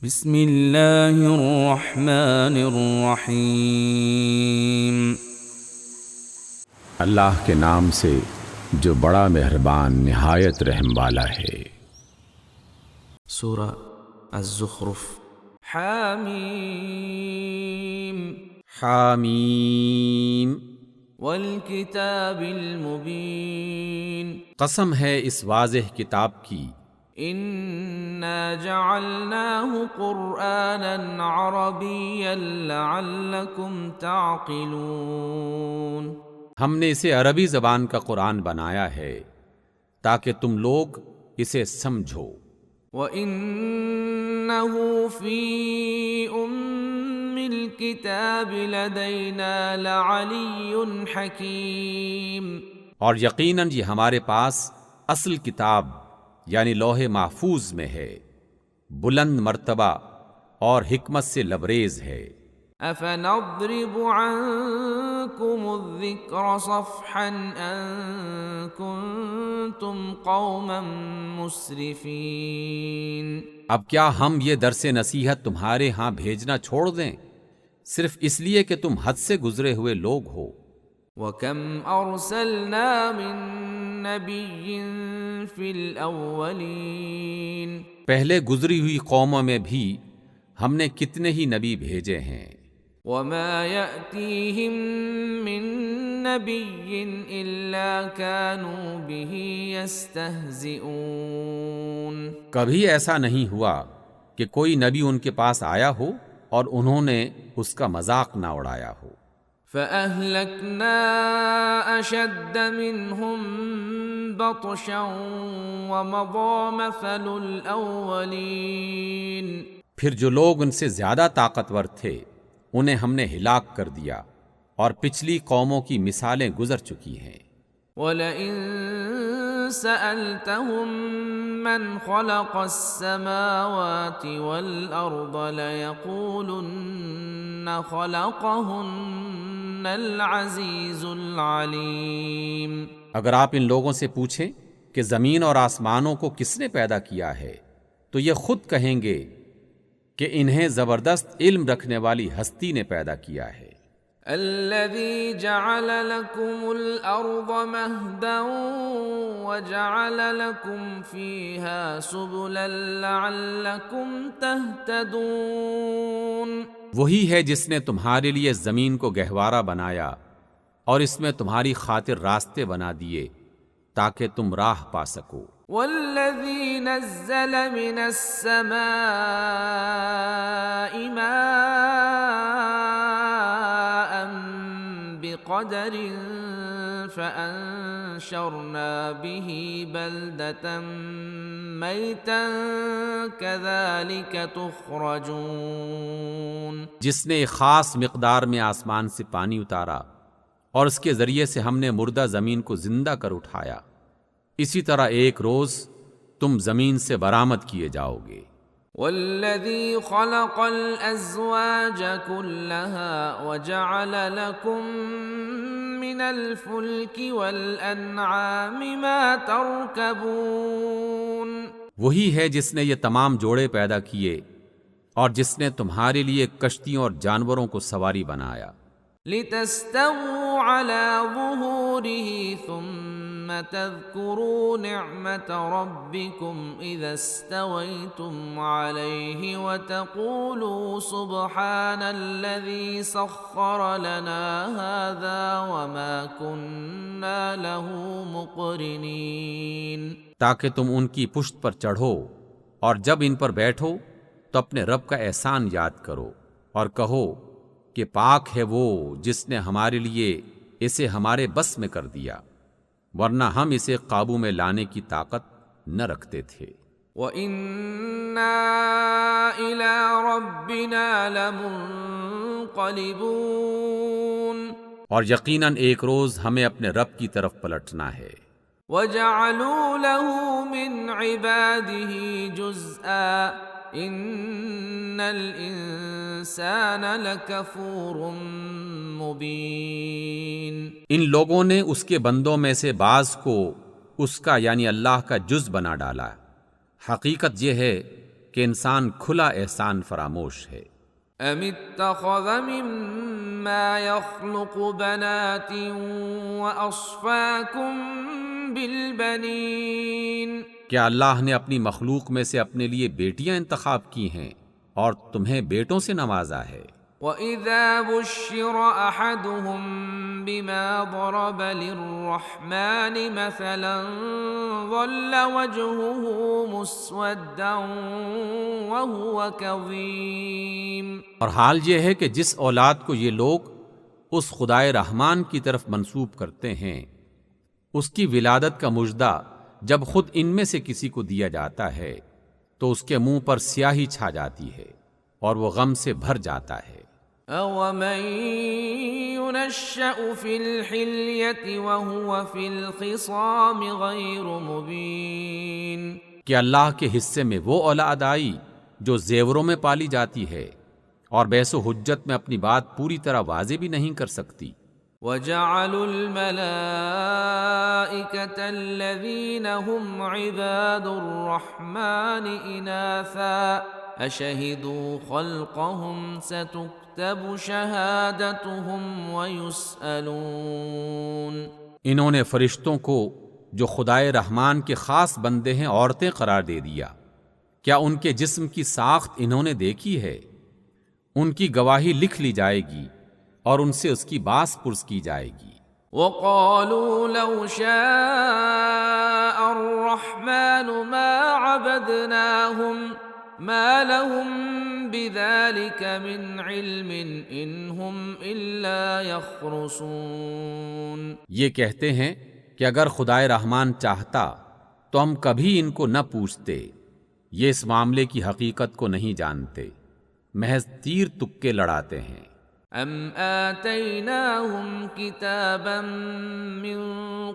بسم اللہ الرحمن الرحیم۔ اللہ کے نام سے جو بڑا مہربان نہایت رحم والا ہے۔ سورہ الزخرف۔ حامیم حامیم۔ والکتاب المبین۔ قسم ہے اس واضح کتاب کی، انا جعلناہ قرآنا عربیا لعلکم تعقلون۔ ہم نے اسے عربی زبان کا قرآن بنایا ہے تاکہ تم لوگ اسے سمجھو۔ وَإِنَّهُ فِي أُمِّ الْكِتَابِ لَدَيْنَا لَعَلِيٌّ حَكِيمٌ۔ اور یقیناً یہ ہمارے پاس اصل کتاب یعنی لوح محفوظ میں ہے، بلند مرتبہ اور حکمت سے لبریز ہے۔ أَفَنَضْرِبُ عَنكُمُ الذِّكْرَ صَفْحًا أَن كُنتُمْ قَوْمًا مُسْرِفِينَ۔ اب کیا ہم یہ درس نصیحت تمہارے ہاں بھیجنا چھوڑ دیں صرف اس لیے کہ تم حد سے گزرے ہوئے لوگ ہو؟ وَكَمْ أَرْسَلْنَا مِن نَّبِيٍّ فِي الْأَوَّلِينَ۔ پہلے گزری ہوئی قوموں میں بھی ہم نے کتنے ہی نبی بھیجے ہیں۔ وَمَا يَأْتِيهِم مِّن نَّبِيٍّ إِلَّا كَانُوا بِهِ يَسْتَهْزِئُونَ۔ کبھی ایسا نہیں ہوا کہ کوئی نبی ان کے پاس آیا ہو اور انہوں نے اس کا مذاق نہ اڑایا ہو۔ فَأَهْلَكْنَا أَشَدَّ مِنْهُمْ بَطْشًا وَمَضَىٰ مَثَلُ الْأَوَّلِينَ۔ پھر جو لوگ ان سے زیادہ طاقتور تھے انہیں ہم نے ہلاک کر دیا اور پچھلی قوموں کی مثالیں گزر چکی ہیں۔ وَلَئِن سَأَلْتَهُم مَّنْ خَلَقَ السَّمَاوَاتِ وَالْأَرْضَ لَيَقُولُنَّ خَلَقَهُنَّ الْعَزِيزُ الْعَلِيمُ۔ اگر آپ ان لوگوں سے پوچھیں کہ زمین اور آسمانوں کو کس نے پیدا کیا ہے تو یہ خود کہیں گے کہ انہیں زبردست علم رکھنے والی ہستی نے پیدا کیا ہے۔ الذي جعل لكم الأرض مهدا وجعل لكم فيها سبلا لعلكم تهتدون۔ وہی ہے جس نے تمہارے لیے زمین کو گہوارہ بنایا اور اس میں تمہاری خاطر راستے بنا دیے تاکہ تم راہ پا سکو۔ والذي نزل من السماء ماء بقدر فأنشرنا به بلدة ميتا كذلك تخرجون۔ جس نے ایک خاص مقدار میں آسمان سے پانی اتارا اور اس کے ذریعے سے ہم نے مردہ زمین کو زندہ کر اٹھایا، اسی طرح ایک روز تم زمین سے برآمد کیے جاؤ گے۔ والذي خلق الأزواج كلها وجعل لكم من الفلك والأنعام ما تركبون۔ وہی ہے جس نے یہ تمام جوڑے پیدا کیے اور جس نے تمہارے لیے کشتیوں اور جانوروں کو سواری بنایا، لتستووا على ظهوره ثم تذكروا نعمة ربكم إذا استويتم عليه وتقولوا سبحان الذي سخر لنا هذا وما كنا له مقرنين۔ تاکہ تم ان کی پشت پر چڑھو اور جب ان پر بیٹھو تو اپنے رب کا احسان یاد کرو اور کہو کہ پاک ہے وہ جس نے ہمارے لیے اسے ہمارے بس میں کر دیا، ورنہ ہم اسے قابو میں لانے کی طاقت نہ رکھتے تھے۔ وَإِنَّا إِلَىٰ رَبِّنَا لَمُنقَلِبُونَ۔ اور یقیناً ایک روز ہمیں اپنے رب کی طرف پلٹنا ہے۔ وَجَعَلُوا لَهُ مِنْ عِبَادِهِ جُزْءًا إِنَّ الْإِنسَانَ لَكَفُورٌ مُبِينٌ۔ ان لوگوں نے اس کے بندوں میں سے بعض کو اس کا یعنی اللہ کا جز بنا ڈالا۔ حقیقت یہ ہے کہ انسان کھلا احسان فراموش ہے۔ ام اتخذ مما يخلق بنات واصفاكم بالبنين، کیا اللہ نے اپنی مخلوق میں سے اپنے لیے بیٹیاں انتخاب کی ہیں اور تمہیں بیٹوں سے نوازا ہے؟ وَإِذَا بُشِّرَ أَحَدُهُم بِمَا ضَرَبَ لِلرَّحْمَنِ مَثَلًا ظَلَّ وَجْهُهُ مُسْوَدًّا وَهُوَ كَظِيمٌ۔ اور حال یہ ہے کہ جس اولاد کو یہ لوگ اس خدائے رحمان کی طرف منسوب کرتے ہیں، اس کی ولادت کا مژدہ جب خود ان میں سے کسی کو دیا جاتا ہے تو اس کے منہ پر سیاہی چھا جاتی ہے اور وہ غم سے بھر جاتا ہے۔ أَوَمَن يُنَشَّأُ فِي الْحِلْيَةِ وَهُوَ فِي الْخِصَامِ غَيْرُ مُبِينٍ، کہ اللہ کے حصے میں وہ اولاد آئی جو زیوروں میں پالی جاتی ہے اور بحث و حجت میں اپنی بات پوری طرح واضح بھی نہیں کر سکتی۔ وَجَعَلُوا الْمَلَائِكَةَ الَّذِينَ هُمْ عِبَادُ الرَّحْمَنِ إِنَاثًا أَشَهِدُوا خَلْقَهُمْ سَتُكْتَبُ شَهَادَتُهُمْ وَيُسْأَلُونَ۔ انہوں نے فرشتوں کو جو خدائے رحمان کے خاص بندے ہیں عورتیں قرار دے دیا۔ کیا ان کے جسم کی ساخت انہوں نے دیکھی ہے؟ ان کی گواہی لکھ لی جائے گی اور ان سے اس کی باس پرس کی جائے گی۔ وَقَالُوا لَوْ شَاءَ الرَّحْمَنُ مَا عَبَدْنَاهُمْ مَا لَهُمْ بِذَلِكَ مِنْ عِلْمٍ إِنْ هُمْ إِلَّا يَخْرُصُونَ۔ یہ کہتے ہیں کہ اگر خدائے رحمان چاہتا تو ہم کبھی ان کو نہ پوچھتے، یہ اس معاملے کی حقیقت کو نہیں جانتے، محض تیر تکے لڑاتے ہیں۔ ام آتیناہم کتابا من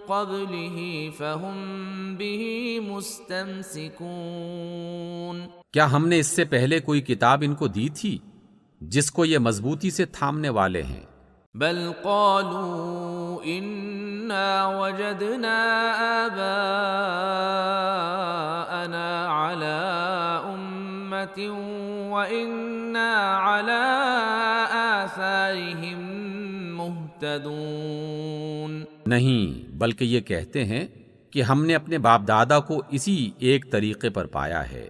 قبلہ فہم بہ مستمسکون، کیا ہم نے اس سے پہلے کوئی کتاب ان کو دی تھی جس کو یہ مضبوطی سے تھامنے والے ہیں؟ بل قالوا انا وجدنا آباءنا على امة وإنا على آثارهم مهتدون۔ نہیں، بلکہ یہ کہتے ہیں کہ ہم نے اپنے باپ دادا کو اسی ایک طریقے پر پایا ہے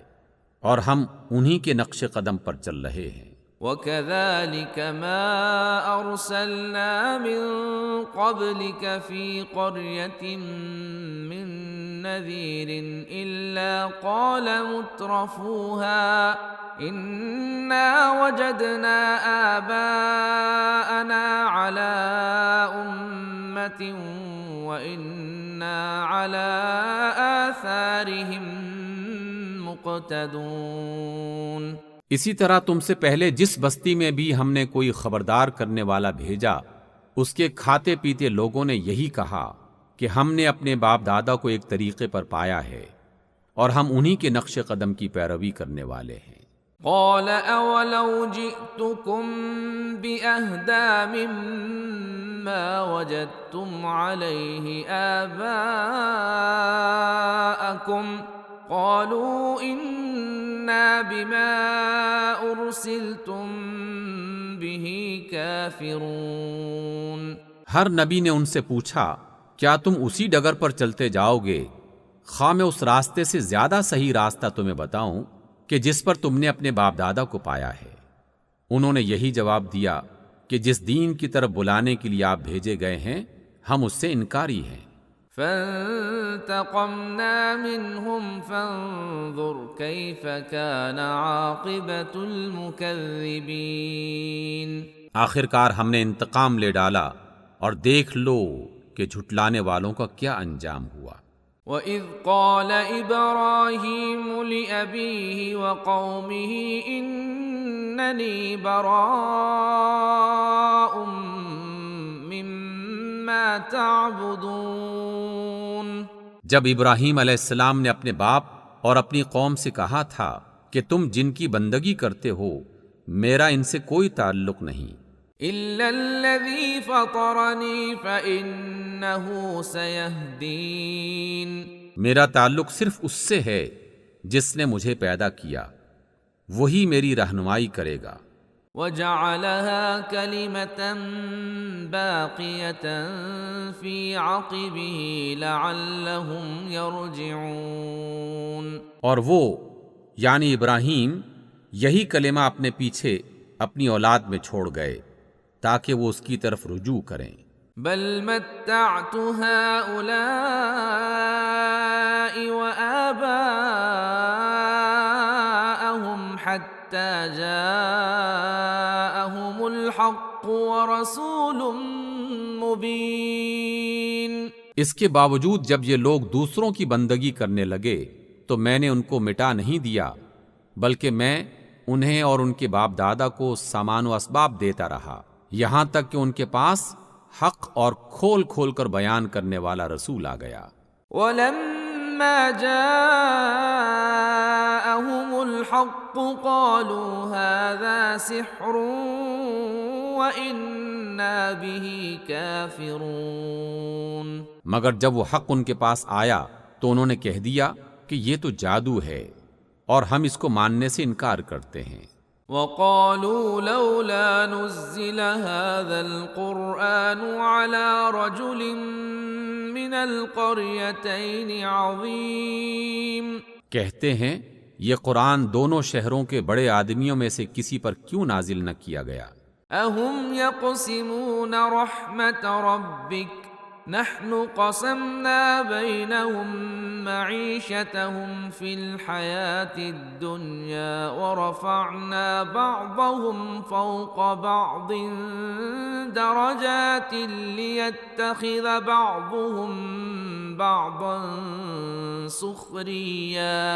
اور ہم انہی کے نقش قدم پر چل رہے ہیں۔ وَكَذَلِكَ مَا أَرْسَلْنَا مِن قَبْلِكَ فِي قَرْيَةٍ مِّن نَّذِيرٍ إِلَّا قَالَ مُتْرَفُوهَا إِنَّا وَجَدْنَا آبَاءَنَا عَلَىٰ أُمَّةٍ وَإِنَّا عَلَىٰ آثَارِهِم مُقْتَدُونَ۔ اسی طرح تم سے پہلے جس بستی میں بھی ہم نے کوئی خبردار کرنے والا بھیجا، اس کے کھاتے پیتے لوگوں نے یہی کہا کہ ہم نے اپنے باپ دادا کو ایک طریقے پر پایا ہے اور ہم انہی کے نقش قدم کی پیروی کرنے والے ہیں۔ قال اولو جئتكم بأهدى مما وجدتم عليه آباءكم قالوا إنا بما أرسلتم به كافرون۔ ہر نبی نے ان سے پوچھا، کیا تم اسی ڈگر پر چلتے جاؤ گے، خواہ میں اس راستے سے زیادہ صحیح راستہ تمہیں بتاؤں کہ جس پر تم نے اپنے باپ دادا کو پایا ہے؟ انہوں نے یہی جواب دیا کہ جس دین کی طرف بلانے کے لیے آپ بھیجے گئے ہیں ہم اس سے انکاری ہیں۔ فانتقمنا منهم فانظر كيف كان عاقبة المكذبين۔ آخرکار ہم نے انتقام لے ڈالا اور دیکھ لو کہ جھٹلانے والوں کا کیا انجام ہوا۔ وَإِذْ قَالَ إِبْرَاهِيمُ لِأَبِيهِ وَقَوْمِهِ إِنَّنِي بَرَاءٌ مِّمَّا تَعْبُدُونَ۔ جب ابراہیم علیہ السلام نے اپنے باپ اور اپنی قوم سے کہا تھا کہ تم جن کی بندگی کرتے ہو میرا ان سے کوئی تعلق نہیں، إِلَّا الَّذِي فَطَرَنِي فَإِنَّهُ سَيَهْدِينِ، میرا تعلق صرف اس سے ہے جس نے مجھے پیدا کیا، وہی میری رہنمائی کرے گا۔ وجعلها كلمة باقية في عقبه لعلهم يرجعون۔ اور وہ یعنی ابراہیم یہی کلمہ اپنے پیچھے اپنی اولاد میں چھوڑ گئے تاکہ وہ اس کی طرف رجوع کریں۔ بل متعت هؤلاء وآباءهم حتى جاءهم الحق ورسول مبين۔ اس کے باوجود جب یہ لوگ دوسروں کی بندگی کرنے لگے تو میں نے ان کو مٹا نہیں دیا، بلکہ میں انہیں اور ان کے باپ دادا کو سامان و اسباب دیتا رہا یہاں تک کہ ان کے پاس حق اور کھول کھول کر بیان کرنے والا رسول آ گیا۔ ولما جاءهم الحق قالوا هذا سحر وإنا به كافرون۔ مگر جب وہ حق ان کے پاس آیا تو انہوں نے کہہ دیا کہ یہ تو جادو ہے اور ہم اس کو ماننے سے انکار کرتے ہیں۔ وقالوا لولا نزل هذا القرآن على رجل من القريتين عظيم۔ کہتے ہیں یہ قرآن دونوں شہروں کے بڑے آدمیوں میں سے کسی پر کیوں نازل نہ کیا گیا؟ اهم يقسمون رحمة ربك نحن قسمنا بينهم معيشتهم في الحياة الدنيا ورفعنا بعضهم فوق بعض درجات ليتخذ بعضهم بعضا سخريا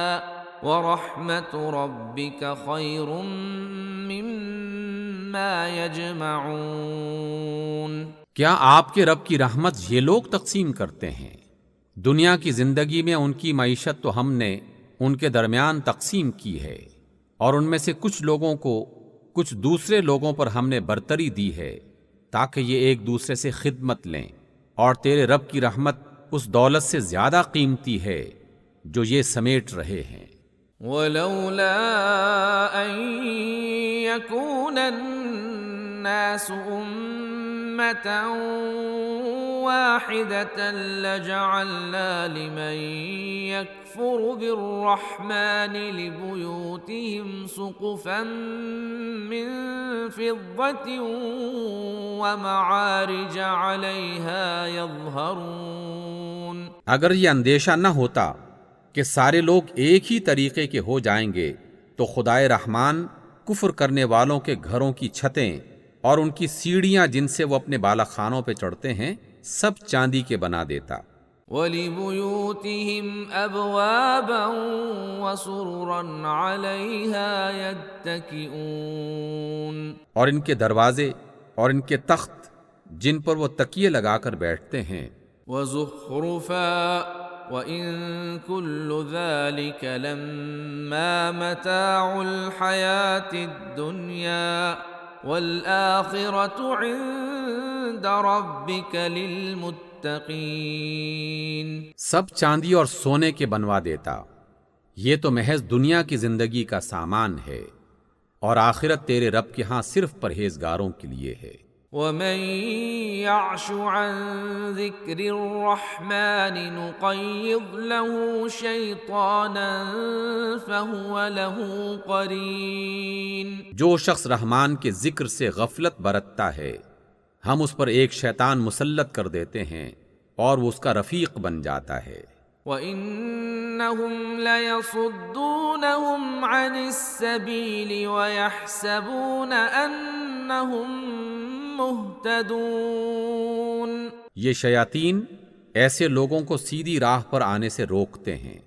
ورحمة ربك خير مما يجمعون۔ کیا آپ کے رب کی رحمت یہ لوگ تقسیم کرتے ہیں؟ دنیا کی زندگی میں ان کی معیشت تو ہم نے ان کے درمیان تقسیم کی ہے، اور ان میں سے کچھ لوگوں کو کچھ دوسرے لوگوں پر ہم نے برتری دی ہے تاکہ یہ ایک دوسرے سے خدمت لیں، اور تیرے رب کی رحمت اس دولت سے زیادہ قیمتی ہے جو یہ سمیٹ رہے ہیں۔ ولولا أن يكون الناس أمة واحدة لجعلنا لمن يكفر بالرحمن لبيوتهم سقفا من فضة ومعارج عليها يظهرون۔ اگر یہ اندیشہ نہ ہوتا کہ سارے لوگ ایک ہی طریقے کے ہو جائیں گے تو خدائے رحمان کفر کرنے والوں کے گھروں کی چھتیں اور ان کی سیڑھیاں جن سے وہ اپنے بالا خانوں پہ چڑھتے ہیں سب چاندی کے بنا دیتا۔ وَلِبُيُوتِهِمْ أَبْوَابًا وَسُرُرًا عَلَيْهَا يَتَّكِئُونَ، اور ان کے دروازے اور ان کے تخت جن پر وہ تکیے لگا کر بیٹھتے ہیں۔ وَزُخْرُفًا وَإِن كُلُّ ذَلِكَ لَمَّا مَتَاعُ الْحَيَاةِ الدُّنْيَا وَالْآخِرَةُ عِندَ رَبِّكَ لِلْمُتَّقِينَ۔ سب چاندی اور سونے کے بنوا دیتا، یہ تو محض دنیا کی زندگی کا سامان ہے، اور آخرت تیرے رب کے ہاں صرف پرہیزگاروں کے لیے ہے۔ وَمَن يَعْشُ عَن ذِكْرِ الرَّحْمَنِ نُقَيِّضْ لَهُ شَيْطَانًا فَهُوَ لَهُ قَرِينٌ۔ جو شخص رحمان کے ذکر سے غفلت برتتا ہے ہم اس پر ایک شیطان مسلط کر دیتے ہیں اور وہ اس کا رفیق بن جاتا ہے۔ وَإِنَّهُمْ لَيَصُدُّونَهُمْ عَنِ السَّبِيلِ وَيَحْسَبُونَ أَنَّهُمْ مُهْتَدُونَ۔ یہ شیاطین ایسے لوگوں کو سیدھی راہ پر آنے سے روکتے ہیں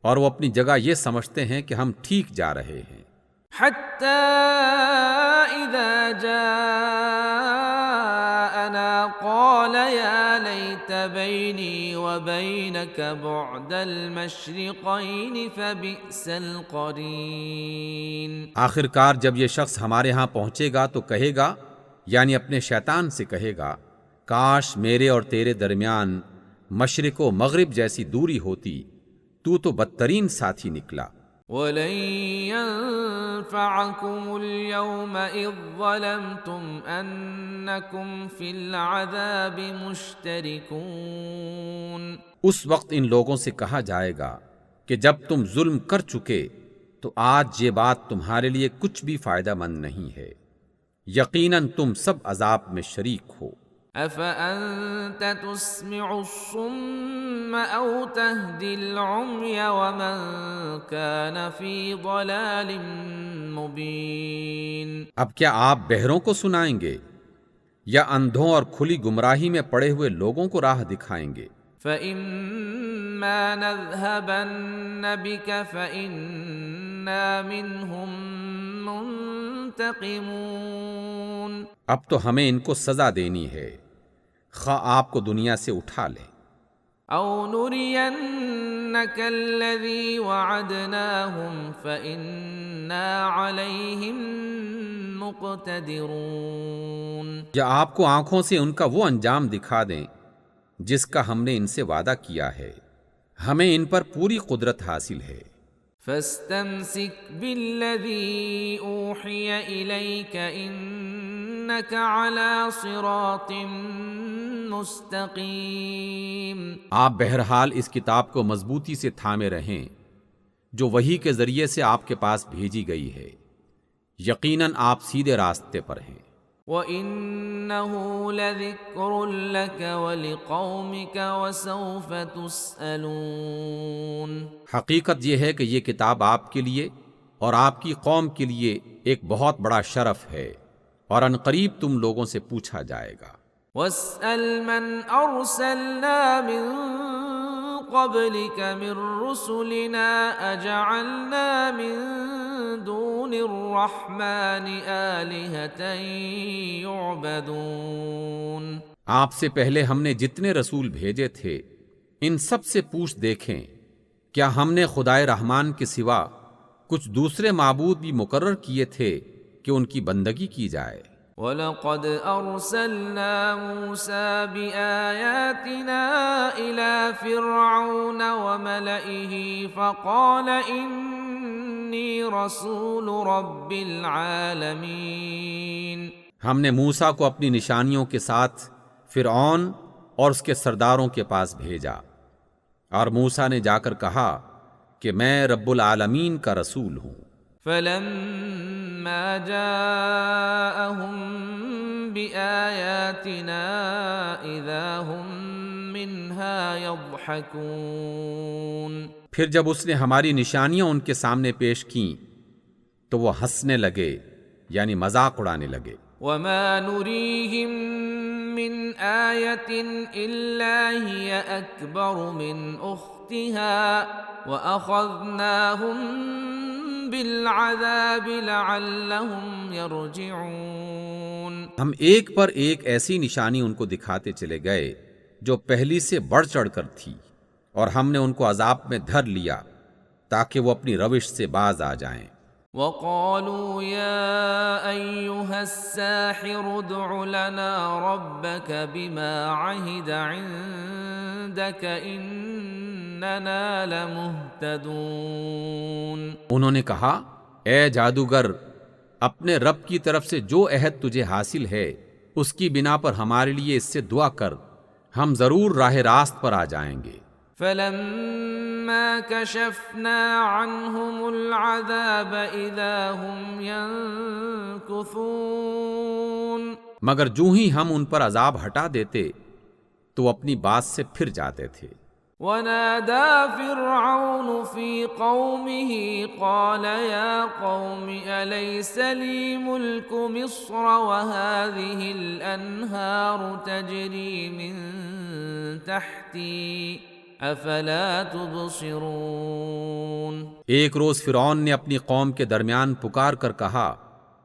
اور وہ اپنی جگہ یہ سمجھتے ہیں کہ ہم ٹھیک جا رہے ہیں۔ حَتَّى إِذَا جَاءَنَا قَالَ يَا لَيْتَ بَيْنِي وَبَيْنَكَ بُعْدَ الْمَشْرِقَيْنِ فَبِئْسَ الْقَرِينُ۔ آخر کار جب یہ شخص ہمارے ہاں پہنچے گا تو کہے گا، یعنی اپنے شیطان سے کہے گا، کاش میرے اور تیرے درمیان مشرق و مغرب جیسی دوری ہوتی، تو بدترین ساتھی نکلا۔ وَلَن يَنفَعَكُمُ الْيَوْمَ إِذ ظَّلَمْتُمْ أَنَّكُمْ فِي الْعَذَابِ مُشْتَرِكُونَ۔ اس وقت ان لوگوں سے کہا جائے گا کہ جب تم ظلم کر چکے تو آج یہ بات تمہارے لیے کچھ بھی فائدہ مند نہیں ہے، یقیناً تم سب عذاب میں شریک ہو۔ أَفَأَنْتَ تُسْمِعُ الصُّمَّ أَوْ تَهْدِي الْعُمْيَ وَمَنْ كَانَ فِي ضَلَالٍ مُبِينٍ۔ اب کیا آپ بہروں کو سنائیں گے یا اندھوں اور کھلی گمراہی میں پڑے ہوئے لوگوں کو راہ دکھائیں گے؟ فَإِمَّا نَذْهَبَنَّ بِكَ فَإِنَّا مِنْهُمْ مُنْتَقِمُونَ۔ اب تو ہمیں ان کو سزا دینی ہے، خواہ آپ کو دنیا سے اٹھا لیں۔ أَوْ نُرِيَنَّكَ الَّذِي وَعَدْنَاهُمْ فَإِنَّا عَلَيْهِمْ مُقْتَدِرُونَ۔ یا آپ کو آنکھوں سے ان کا وہ انجام دکھا دیں جس کا ہم نے ان سے وعدہ کیا ہے، ہمیں ان پر پوری قدرت حاصل ہے۔ فَاسْتَمْسِكْ بِالَّذِي أُوحِيَ إِلَيْكَ إِنَّكَ عَلَى صِرَاطٍ مُسْتَقِيمٍ۔ آپ بہرحال اس کتاب کو مضبوطی سے تھامے رہیں جو وحی کے ذریعے سے آپ کے پاس بھیجی گئی ہے، یقیناً آپ سیدھے راستے پر ہیں۔ وَإِنَّهُ لَذِكْرٌ لَكَ وَلِقَوْمِكَ وَسَوْفَ تُسْأَلُونَ۔ حقیقت یہ ہے کہ یہ کتاب آپ کے لیے اور آپ کی قوم کے لیے ایک بہت بڑا شرف ہے، اور عنقریب تم لوگوں سے پوچھا جائے گا۔ وَاسْأَلْ مَنْ أَرْسَلْنَا مِن قَبْلِكَ مِن رُّسُلِنَا أَجَعَلْنَا مِن دُونِ الرَّحْمَنِ آلِهَةً يُعْبَدُونَ۔ آپ سے پہلے ہم نے جتنے رسول بھیجے تھے ان سب سے پوچھ دیکھیں، کیا ہم نے خدائے رحمان کے سوا کچھ دوسرے معبود بھی مقرر کیے تھے کہ ان کی بندگی کی جائے؟ وَلَقَدْ أَرْسَلْنَا مُوسَى بِآيَاتِنَا إِلَى فِرْعَوْنَ وَمَلَئِهِ فَقَالَ إِنِّي رَسُولُ رَبِّ الْعَالَمِينَ۔ ہم نے موسیٰ کو اپنی نشانیوں کے ساتھ فرعون اور اس کے سرداروں کے پاس بھیجا، اور موسیٰ نے جا کر کہا کہ میں رب العالمین کا رسول ہوں۔ فَلَمَّا جَاءَهُم بِآيَاتِنَا إِذَا هُم مِّنْهَا يَضْحَكُونَ۔ پھر جب اس نے ہماری نشانیاں ان کے سامنے پیش کیں تو وہ ہنسنے لگے، یعنی مذاق اڑانے لگے۔ وَمَا نُرِيهِم مِّنْ آيَةٍ إِلَّا هِيَ أَكْبَرُ مِنْ أُخْتِهَا وَأَخَذْنَاهُم بِالْعَذَابِ لَعَلَّهُمْ يَرْجِعُونَ۔ ہم ایک پر ایک ایسی نشانی ان کو دکھاتے چلے گئے جو پہلی سے بڑھ چڑھ کر تھی، اور ہم نے ان کو عذاب میں دھر لیا تاکہ وہ اپنی روش سے باز آ جائیں۔ وَقَالُوا يَا أَيُّهَ السَّاحِرُ ادْعُ لَنَا رَبَّكَ بِمَا عَهِدَ عِندَكَ إِنَّنَا لَمُهْتَدُونَ۔ انہوں نے کہا، اے جادوگر، اپنے رب کی طرف سے جو عہد تجھے حاصل ہے اس کی بنا پر ہمارے لیے اس سے دعا کر، ہم ضرور راہ راست پر آ جائیں گے۔ فَلَمَّا كَشَفْنَا عَنْهُمُ الْعَذَابَ إِذَا هُمْ يَنكُثُونَ۔ مگر جو ہی ہم ان پر عذاب ہٹا دیتے تو اپنی بات سے پھر جاتے تھے۔ وَنَادَى فِرْعَوْنُ فِي قَوْمِهِ قَالَ يَا قَوْمِ أَلَيْسَ لِي مُلْكُ مِصْرَ وَهَٰذِهِ الْأَنْهَارُ تَجْرِي مِن تَحْتِي أَفَلَا تُبْصِرُونَ۔ ایک روز فرعون نے اپنی قوم کے درمیان پکار کر کہا،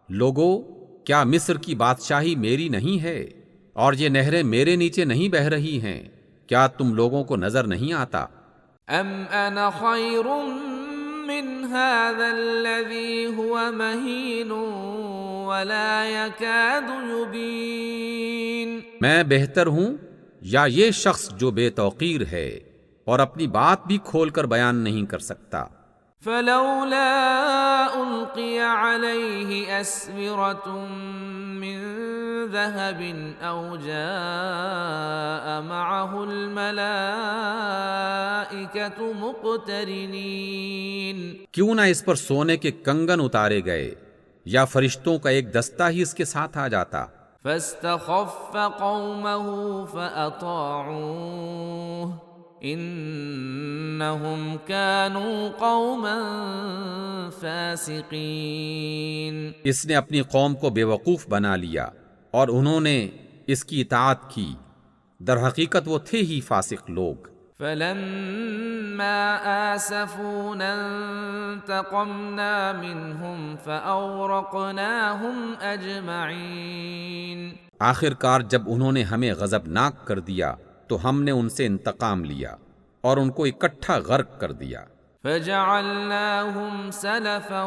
لوگو، کیا مصر کی بادشاہی میری نہیں ہے اور یہ نہریں میرے نیچے نہیں بہہ رہی ہیں؟ کیا تم لوگوں کو نظر نہیں آتا؟ ام انا خیر من هذا الذي هو مهین ولا يكاد يبین۔ میں بہتر ہوں یا یہ شخص جو بے توقیر ہے اور اپنی بات بھی کھول کر بیان نہیں کر سکتا؟ فلولا ألقي عليه أسورة من ذهب أو جاء معه الملائكة مقترنين، کیوں نہ اس پر سونے کے کنگن اتارے گئے یا فرشتوں کا ایک دستہ ہی اس کے ساتھ آ جاتا۔ فاستخف قومه فأطاعوه إنهم كانوا قوما فاسقين، اس نے اپنی قوم کو بے وقوف بنا لیا اور انہوں نے اس کی اطاعت کی، در حقیقت وہ تھے ہی فاسق لوگ۔ فلما آسفونا انتقمنا منهم فأغرقناهم أجمعين، آخر کار جب انہوں نے ہمیں غضبناک کر دیا تو ہم نے ان سے انتقام لیا اور ان کو اکٹھا غرق کر دیا۔ فجعلناهم سلفا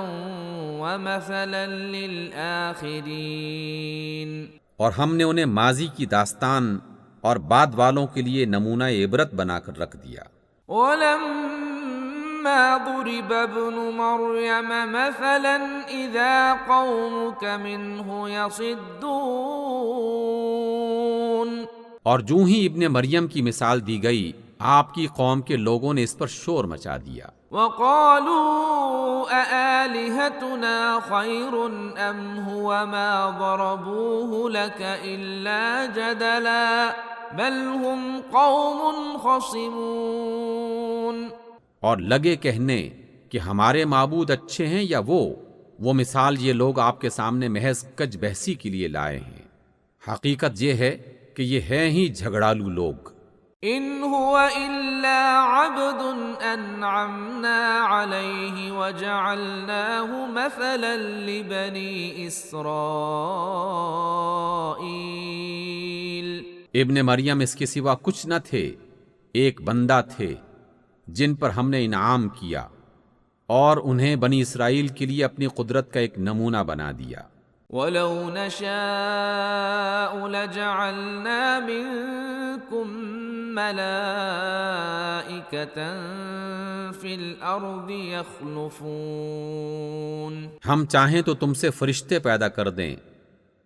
ومثلا للآخرين، اور ہم نے انہیں ماضی کی داستان اور بعد والوں کے لیے نمونہ عبرت بنا کر رکھ دیا۔ ولما ضرب ابن مريم مثلا إذا قومك منه يصدون، اور جو ہی ابن مریم کی مثال دی گئی آپ کی قوم کے لوگوں نے اس پر شور مچا دیا۔ وقالوا أآلهتنا خير أم هو ما ضربوه لك إلا جدلا بل هم قوم خصمون، اور لگے کہنے کہ ہمارے معبود اچھے ہیں یا وہ مثال یہ لوگ آپ کے سامنے محض کج بحثی کے لیے لائے ہیں، حقیقت یہ ہے کہ یہ ہیں ہی جھگڑالو لوگ۔ إن هو إلا عبد أنعمنا عليه وجعلناه مثلا لبني إسرائيل، ابن مریم اس کے سوا کچھ نہ تھے، ایک بندہ تھے جن پر ہم نے انعام کیا اور انہیں بنی اسرائیل کے لیے اپنی قدرت کا ایک نمونہ بنا دیا۔ وَلَوْ نَشَاءُ لَجَعَلْنَا مِنكُم مَلَائِكَةً فِي الْأَرْضِ يَخْلُفُونَ، ہم چاہیں تو تم سے فرشتے پیدا کر دیں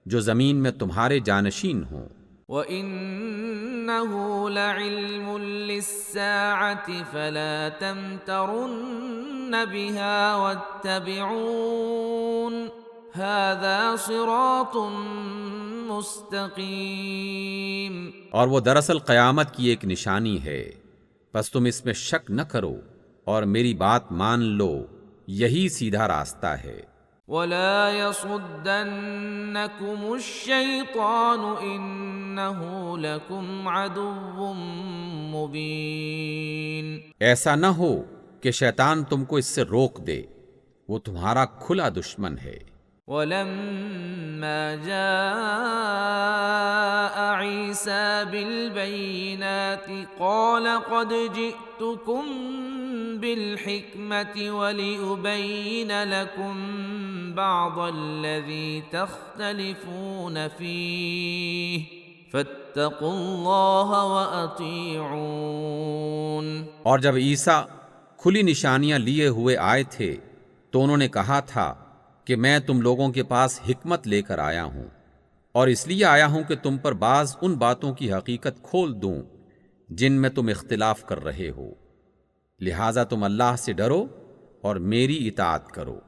جو زمین میں تمہارے جانشین ہوں۔ وَإِنَّهُ لَعِلْمٌ لِلسَّاعَةِ فَلَا تَمْتَرُنَّ بِهَا وَاتَّبِعُونِ هَذَا صِرَاطٌ مُسْتَقِيمٌ، اور وہ دراصل قیامت کی ایک نشانی ہے، پس تم اس میں شک نہ کرو اور میری بات مان لو، یہی سیدھا راستہ ہے۔ وَلَا يَصُدَّنَّكُمُ الشَّيْطَانُ إِنَّهُ لَكُمْ عَدُوٌّ مُبِينٌ، ایسا نہ ہو کہ شیطان تم کو اس سے روک دے، وہ تمہارا کھلا دشمن ہے۔ وَلَمَّا جَاءَ عِيسَى بِالْبَيِّنَاتِ قَالَ قَدْ جِئْتُكُم بِالْحِكْمَةِ وَلِأُبَيِّنَ لَكُم بَعْضَ الَّذِي تَخْتَلِفُونَ فِيهِ فَاتَّقُوا اللَّهَ وَأَطِيعُونِ، اور جب عیسیٰ کھلی نشانیاں لیے ہوئے آئے تھے تو انہوں نے کہا تھا کہ میں تم لوگوں کے پاس حکمت لے کر آیا ہوں، اور اس لیے آیا ہوں کہ تم پر بعض ان باتوں کی حقیقت کھول دوں جن میں تم اختلاف کر رہے ہو، لہٰذا تم اللہ سے ڈرو اور میری اطاعت کرو۔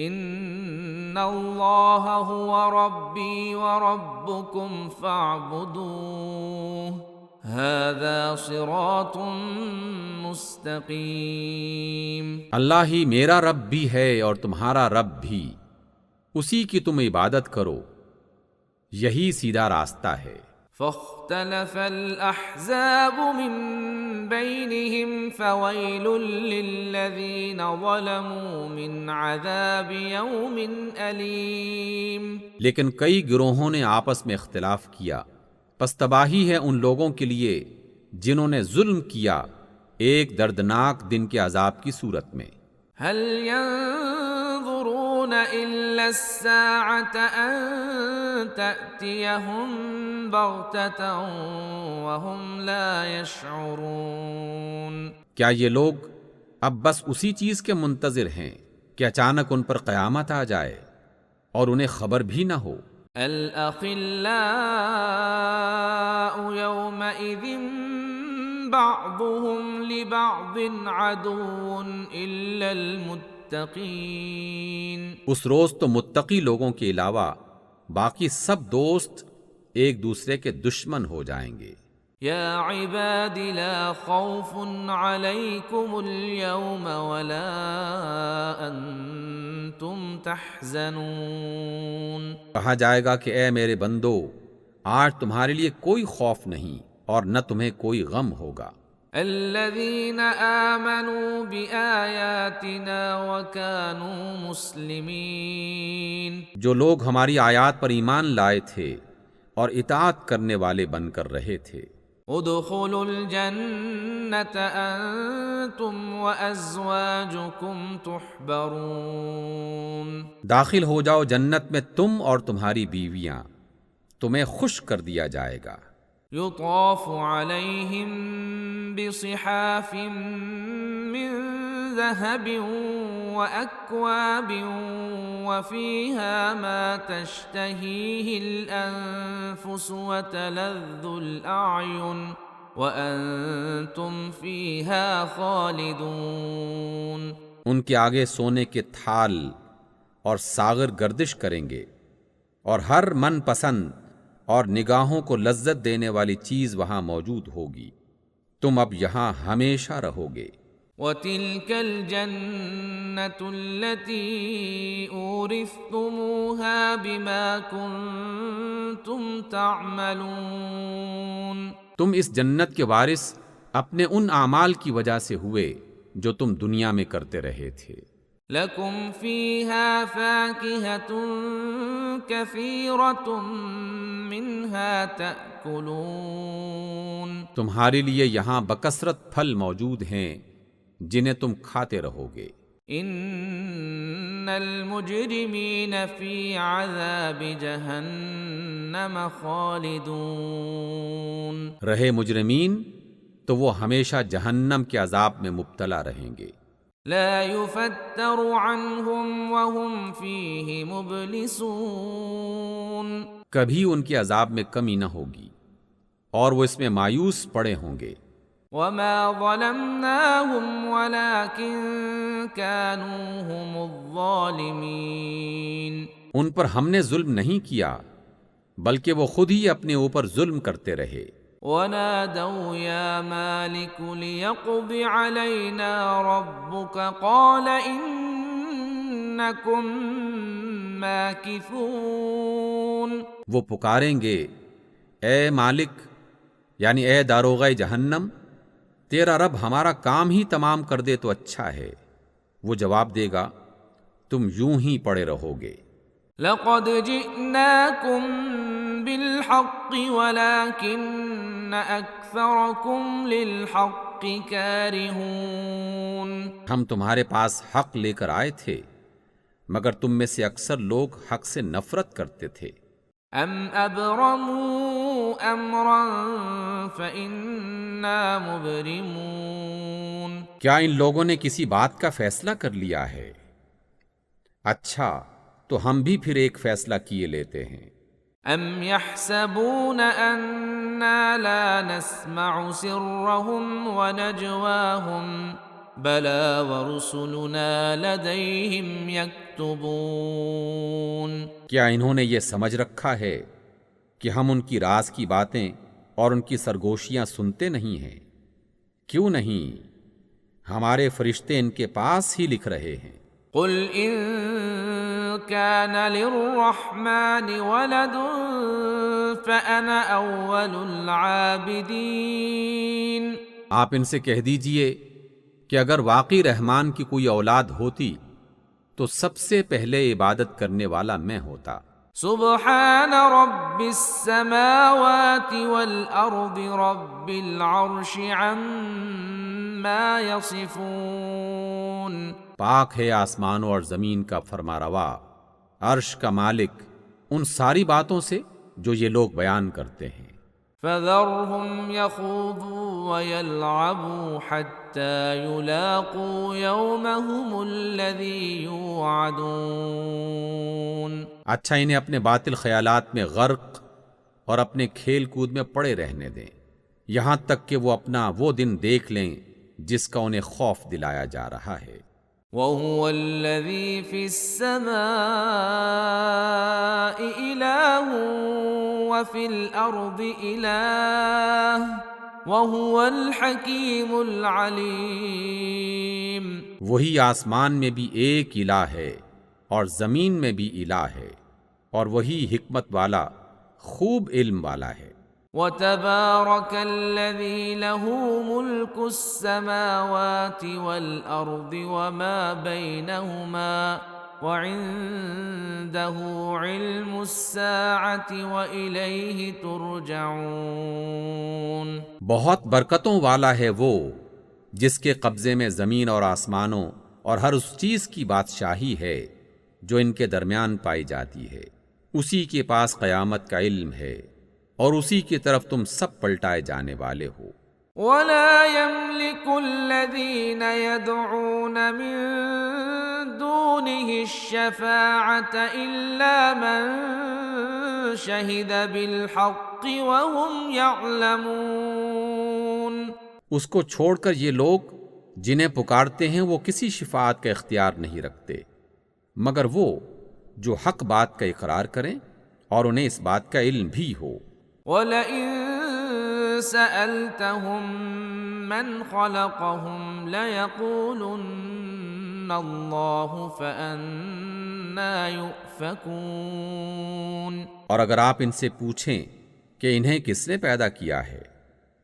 ان اللہ هو ربی وربکم فاعبدوه هذا صراط مستقیم، اللہ ہی میرا رب بھی ہے اور تمہارا رب بھی، اسی کی تم عبادت کرو، یہی سیدھا راستہ ہے۔ فاختلف الأحزاب من بينهم فويل للذين ظلموا من عذاب يوم أليم، لیکن کئی گروہوں نے آپس میں اختلاف کیا، پس تباہی ہے ان لوگوں کے لیے جنہوں نے ظلم کیا ایک دردناک دن کے عذاب کی صورت میں۔ هل ينظرون إلا الساعة أن تأتيهم بغتة وهم لا يشعرون، کیا یہ لوگ اب بس اسی چیز کے منتظر ہیں کہ اچانک ان پر قیامت آ جائے اور انہیں خبر بھی نہ ہو۔ الأخلاء يومئذ بعضهم لبعض عدو إلا المتقين۔ اس روز تو متقی لوگوں کے علاوہ باقی سب دوست ایک دوسرے کے دشمن ہو جائیں گے۔ يا عباد لا خوف عليكم اليوم ولا أنتم تحزنون۔ کہا جائے گا کہ اے میرے بندو، آج تمہارے لیے کوئی خوف نہیں اور نہ تمہیں کوئی غم ہوگا۔ الذين آمنوا بآياتنا وكانوا مسلمين۔ جو لوگ ہماری آیات پر ایمان لائے تھے اور اطاعت کرنے والے بن کر رہے تھے۔ ادخلوا الجنة أنتم وأزواجكم تحبرون۔ داخل ہو جاؤ جنت میں تم اور تمہاری بیویاں، تمہیں خوش کر دیا جائے گا۔ يطاف عليهم بصحاف من ذهب وأكواب وفيها ما تشتهيه الأنفس وتلذ الأعين وأنتم فيها خالدون۔ ان کے آگے سونے کے تھال اور ساغر گردش کریں گے اور ہر من پسند اور نگاہوں کو لذت دینے والی چیز وہاں موجود ہوگی، تم اب یہاں ہمیشہ رہو گے۔ وَتِلْكَ الْجَنَّةُ الَّتِي أُورِثْتُمُوهَا بِمَا كُنتُمْ تَعْمَلُونَ۔ تم اس جنت کے وارث اپنے ان اعمال کی وجہ سے ہوئے جو تم دنیا میں کرتے رہے تھے۔ لَكُمْ فِيهَا فَاكِهَةٌ كَثِيرَةٌ مِّنْهَا تَأْكُلُونَ۔ تمہارے لیے یہاں بکثرت پھل موجود ہیں جنہیں تم کھاتے رہو گے۔ ان المجرمین فی عذاب جہنم خالدون۔ رہے مجرمین تو وہ ہمیشہ جہنم کے عذاب میں مبتلا رہیں گے۔ لا يفتر عنهم وهم فیہ مبلسون۔ کبھی ان کے عذاب میں کمی نہ ہوگی اور وہ اس میں مایوس پڑے ہوں گے۔ وما ظلمناهم ولكن كانوا هم الظالمین۔ ان پر ہم نے ظلم نہیں کیا بلکہ وہ خود ہی اپنے اوپر ظلم کرتے رہے۔ ونادوا يا مالك ليقض علينا ربك قال إنكم ماكثون۔ وہ پکاریں گے اے مالک، یعنی اے داروغہ جہنم، تیرا رب ہمارا کام ہی تمام کر دے تو اچھا ہے۔ وہ جواب دے گا تم یوں ہی پڑے رہو گے۔ لقد جئناكم بالحق ولكن أكثركم للحق كارهون۔ ہم تمہارے پاس حق لے کر آئے تھے مگر تم میں سے اکثر لوگ حق سے نفرت کرتے تھے۔ ام ابرموا امرا فإنا مبرمون۔ کیا ان لوگوں نے کسی بات کا فیصلہ کر لیا ہے؟ اچھا تو ہم بھی پھر ایک فیصلہ کیے لیتے ہیں۔ ام يحسبون أنا لا نسمع سرهم ونجواهم بلى ورسلنا لديهم يكتبون۔ کیا انہوں نے یہ سمجھ رکھا ہے کہ ہم ان کی راز کی باتیں اور ان کی سرگوشیاں سنتے نہیں ہیں؟ کیوں نہیں، ہمارے فرشتے ان کے پاس ہی لکھ رہے ہیں۔ قل ان كان للرحمن ولد فأنا أول العابدين۔ آپ ان سے کہہ دیجئے کہ اگر واقعی رحمان کی کوئی اولاد ہوتی تو سب سے پہلے عبادت کرنے والا میں ہوتا۔ سبحان رب السماوات والأرض رب العرش عما يصفون۔ پاک ہے آسمانوں اور زمین کا فرماروا، عرش کا مالک ان ساری باتوں سے جو یہ لوگ بیان کرتے ہیں۔ فذرهم يخوضوا ويلعبوا حتى يلاقوا يومهم الذي يوعدون۔ اچھا انہیں اپنے باطل خیالات میں غرق اور اپنے کھیل کود میں پڑے رہنے دیں، یہاں تک کہ وہ اپنا وہ دن دیکھ لیں جس کا انہیں خوف دلایا جا رہا ہے۔ وَهُوَ الَّذِي فِي السَّمَاءِ إِلَٰهٌ وَفِي الْأَرْضِ إِلَٰهٌ وَهُوَ الْحَكِيمُ الْعَلِيمُ۔ وہی آسمان میں بھی ایک الہ ہے اور زمین میں بھی الہ ہے، اور وہی حکمت والا خوب علم والا ہے۔ وَتَبَارَكَ الَّذِي لَهُ مُلْكُ السَّمَاوَاتِ وَالْأَرْضِ وَمَا بَيْنَهُمَا وَعِندَهُ عِلْمُ السَّاعَةِ وَإِلَيْهِ تُرْجَعُونَ۔ بہت برکتوں والا ہے وہ جس کے قبضے میں زمین اور آسمانوں اور ہر اس چیز کی بادشاہی ہے جو ان کے درمیان پائی جاتی ہے، اسی کے پاس قیامت کا علم ہے اور اسی کی طرف تم سب پلٹائے جانے والے ہو۔ وَلَا يَمْلِكُ الَّذِينَ يَدْعُونَ مِن دُونِهِ الشَّفَاعَةَ إِلَّا مَن شَهِدَ بِالْحَقِّ وَهُمْ يَعْلَمُونَ۔ اس کو چھوڑ کر یہ لوگ جنہیں پکارتے ہیں وہ کسی شفاعت کا اختیار نہیں رکھتے مگر وہ جو حق بات کا اقرار کریں اور انہیں اس بات کا علم بھی ہو۔ وَلَئِن سَأَلْتَهُم مَّنْ خَلَقَهُمْ لَيَقُولُنَّ اللَّهُ فَأَنَّىٰ يُؤْفَكُونَ۔ اور اگر آپ ان سے پوچھیں کہ انہیں کس نے پیدا کیا ہے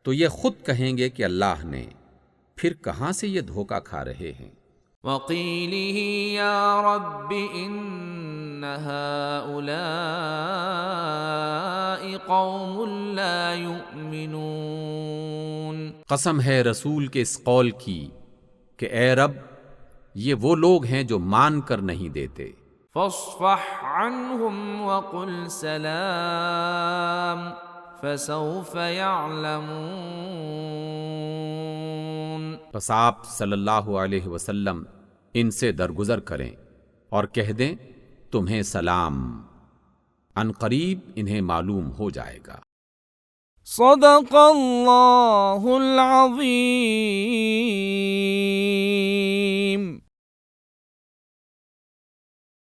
تو یہ خود کہیں گے کہ اللہ نے، پھر کہاں سے یہ دھوکہ کھا رہے ہیں۔ وَقِيلِهِ يَا رَبِّ إِنَّ هَٰؤُلَاءِ قَوْمٌ لَّا يُؤْمِنُونَ۔ قسم ہے رسول کے اس قول کی کہ اے رب یہ وہ لوگ ہیں جو مان کر نہیں دیتے۔ فَاصْفَحْ عَنْهُمْ وَقُلْ سَلَامٌ فَسَوْفَ يَعْلَمُونَ۔ پس آپ صلی اللہ علیہ وسلم ان سے درگزر کریں اور کہہ دیں تمہیں سلام، ان قریب انہیں معلوم ہو جائے گا۔ صدق اللہ العظیم۔